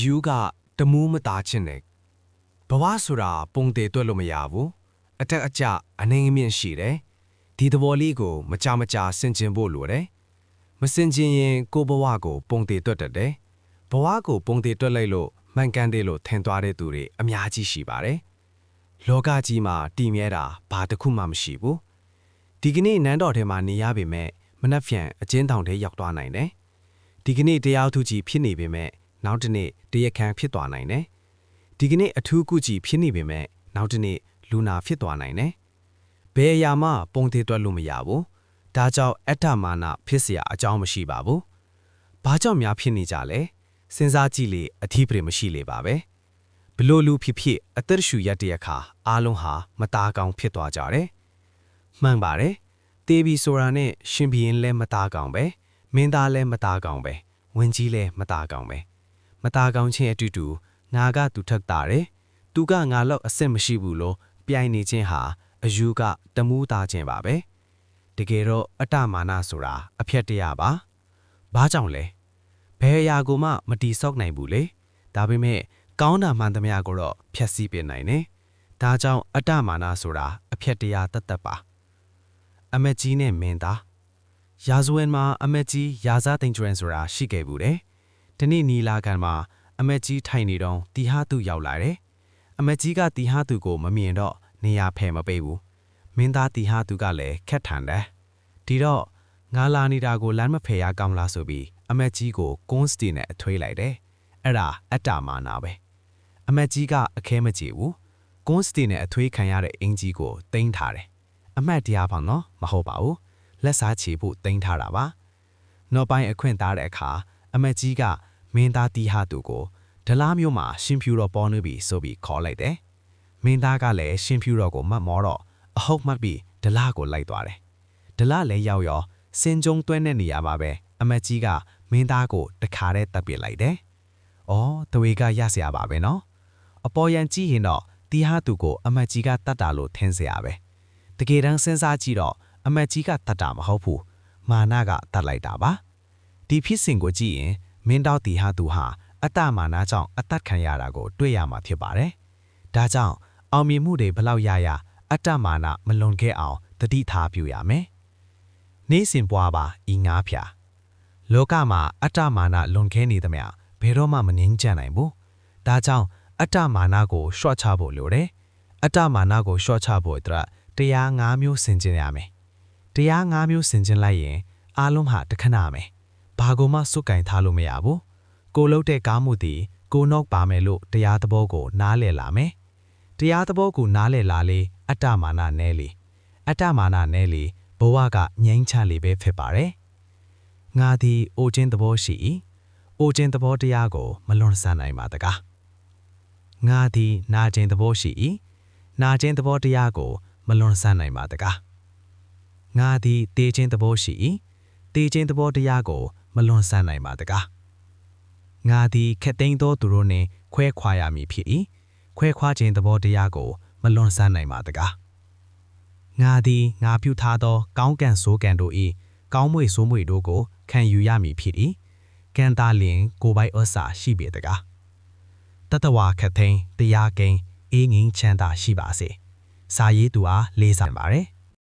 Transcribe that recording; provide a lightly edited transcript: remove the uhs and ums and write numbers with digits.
ယူကတမူးမသားချင်းနဲ့ဘဝဆိုတာပုံသေးတွက်လို့မရဘူးအတက်အကျအနေငမြင့်ရှိတယ်ဒီသဘောလေးကိုမကြမကြာဆင်ခြင်ဖို့လိုတယ်မဆင်ခြင်ရင်ကိုဘဝကိုပုံသေးတွက်တတ်တယ်ဘဝကိုပုံသေးတွက်လိုက်လို့မှန်ကန်တယ်လို့ထင်သွားတဲ့သူတွေအများကြီးရှိပါတယ်လောကကြီးမှာတည်မြဲတာဘာတစ်ခုမှမရှိဘူးဒီကနေ့နန်းတော်ထဲမှာနေရပေမဲ့မနှက်ဖြန်အကျဉ်းထောင်ထဲရောက်သွားနိုင်တယ်ဒီကနေ့တရားသူကြီးဖြစ်နေပေမဲ့နောက်တစ်နေ့တရားခံဖြစ်သွားနိုင်တယ်ဒီကနေ့အထူးကုကြီးဖြစ်နေပေမဲ့နောက်တစ်နေ့လူနာဖြစ်သွားနိုင်တယ်ဘယ်အရာမှပုံသေးတွက်လို့မရဘူးဒါကြောင့်အတ္တမာနဖြစ်เสียအကြောင်းမရှိပါဘူးဘာကြောင့်များဖြစ်နေကြလဲစဉ်းစားကြည့်လေအထီးပရိမရှိလေပါပဲဘလို့လူဖြစ်ဖြစ်အသက်ရှူရတဲ့အခါအားလုံးဟာမသားကောင်းဖြစ်သွားကြတယ်မှန်ပါတယ်တေးပြီးဆိုတာနဲ့ရှင်ဘီရင်လည်းမသားကောင်းပဲမင်းသားလည်းမသားကောင်းပဲဝင်ကြီးလည်းမသားကောင်းပဲမသားကောင်းချင်းအတူတူငါကသူထက်တာတယ်သူကငါလောက်အစ်စ်မရှိဘူးလို့ပြိုင်နေခြင်းဟာအယူကတမူးသားခြင်းပါပဲတကယ်တော့အတ္တမာနဆိုတာအဖြတ်တရားပါဘာကြောင့်လဲဘယ်အရာကိုမှမတီဆောက်နိုင်ဘူးလေဒါပေမဲ့ကောင်းတာမှန်သမျှကိုတော့ဖျက်ဆီးပြနိုင်တယ်ဒါကြောင့်အတ္တမာနဆိုတာအဖြတ်တရားတတ်ပါအမက်ကြီးနဲ့မင်းသားရာဇဝင်မှာအမက်ကြီးရာဇသိန်ကျွန်းဆိုတာရှိခဲ့ဘူးတယ်ဒီနေ့နီလာခံမှာအမက်ကြီးထိုင်နေတော့တီဟာသူရောက်လာတယ်အမက်ကြီးကတီဟာသူကိုမမြင်တော့နေရာဖယ်မပေးဘူးမင်းသားတီဟာသူကလည်းခက်ထန်တယ်ဒီတော့ငါလာနေတာကိုလမ်းမဖယ်ရကောင်းလားဆိုပြီးအမက်ကြီးကိုကွန်စတီနဲ့အထွေးလိုက်တယ်အဲ့ဒါအတ္တမာနပဲအမက်ကြီးကအခဲမကြေဘူးကွန်စတီနဲ့အထွေးခံရတဲ့အင်ကြီးကိုတင်ထားတယ်အမတ်တရားပေါ့နော်မဟုတ်ပါဘူးလက်စားချေဖို့တင်ထားတာပါနောက်ပိုင်းအခွင့်သားတဲ့အခါအမက်ကြီးကမင်းသားတီဟာသူကိုဒလားမျိုးမှာရှင်ဖြူတော်ပေါ်နေပြီဆိုပြီးခေါ်လိုက်တယ်မင်းသားကလည်းရှင်ဖြူတော်ကိုမတ်မောတော့အဟုတ်မှတ်ပြီးဒလားကိုလိုက်သွားတယ်ဒလားလည်းရောက်ရောစင်ကြုံတွဲတဲ့နေရာမှာပဲအမက်ကြီးကမင်းသားကိုတခါတည်းတပ်ပစ်လိုက်တယ်အော်တဝေကရเสียပါပဲနော်အပေါ်ရန်ကြည့်ရင်တော့တီဟာသူကိုအမက်ကြီးကတတ်တာလို့ထင်เสียပဲတကယ်တမ်းစဉ်းစားကြည့်တော့အမက်ကြီးကတတ်တာမဟုတ်ဘူးမာနကတတ်လိုက်တာပါဒီဖြစ်စဉ်ကိုကြည့်ရင်မင်းတောက်တီဟာသူဟာအတ္တမာနကြောင့်အသက်ခံရတာကိုတွေ့ရမှာဖြစ်ပါတယ်ဒါကြောင့်အောင်မြင်မှုတွေဘလောက်ရရအတ္တမာနမလွန်ခဲ့အောင်တတိထားပြုရမယ်နေ့စဉ်ပွားပါဤငါးဖြာလောကမှာအတ္တမာနလွန်ခဲနေသမျှဘယ်တော့မှမငြင်းချနိုင်ဘူးဒါကြောင့်အတ္တမာနကိုရှော့ချဖို့လိုတယ်အတ္တမာနကိုရှော့ချဖို့အတွက်တရား၅မျိုးဆင်ခြင်ရမယ်တရား၅မျိုးဆင်ခြင်လိုက်ရင်အားလုံးဟာတခဏမယ်ဘာကိုမှစွတ်ကင်ထားလို့မရဘူးကိုလှုပ်တဲ့ကားမှုသည်ကိုနောက်ပါမယ်လို့တရားသဘောကိုနားလည်လာမယ်တရားသဘောကိုနားလည်လာလေအတ္တမာနနဲလေအတ္တမာနနဲလေဘဝကငြိမ်းချလေပဲဖြစ်ပါတယ်ငါသည်အိုခြင်းသဘောရှိ၏အိုခြင်းသဘောတရားကိုမလွန်ဆန်နိုင်ပါတကားငါသည်နာခြင်းသဘောရှိ၏နာခြင်းသဘောတရားကိုမလွန်ဆန်နိုင်ပါတကားငါသည်တေခြင်းသဘောရှိ၏တေခြင်းသဘောတရားကိုမလွန်ဆန်နိုင်ပါတကားငါသည်ခက်သိမ်းသောသူတို့နှင့်ခွဲခွာရမည်ဖြစ်၏ခွဲခွာခြင်းသဘောတရားကိုမလွန်ဆန်နိုင်ပါတကားငါသည်ငါပြုထားသောကောင်းကံဆိုးကံတို့၏ကောင်းမွေဆိုးမွေတို့ကိုခံယူရမည်ဖြစ်၏ကံသားလျင်ကိုယ်ပိုင်ဩစာရှိပေတကားတတဝါခက်သိမ်းတရားကိန်းအေးငင်းချမ်းသာရှိပါစေစာရေးသူအားလေးစားပါတယ်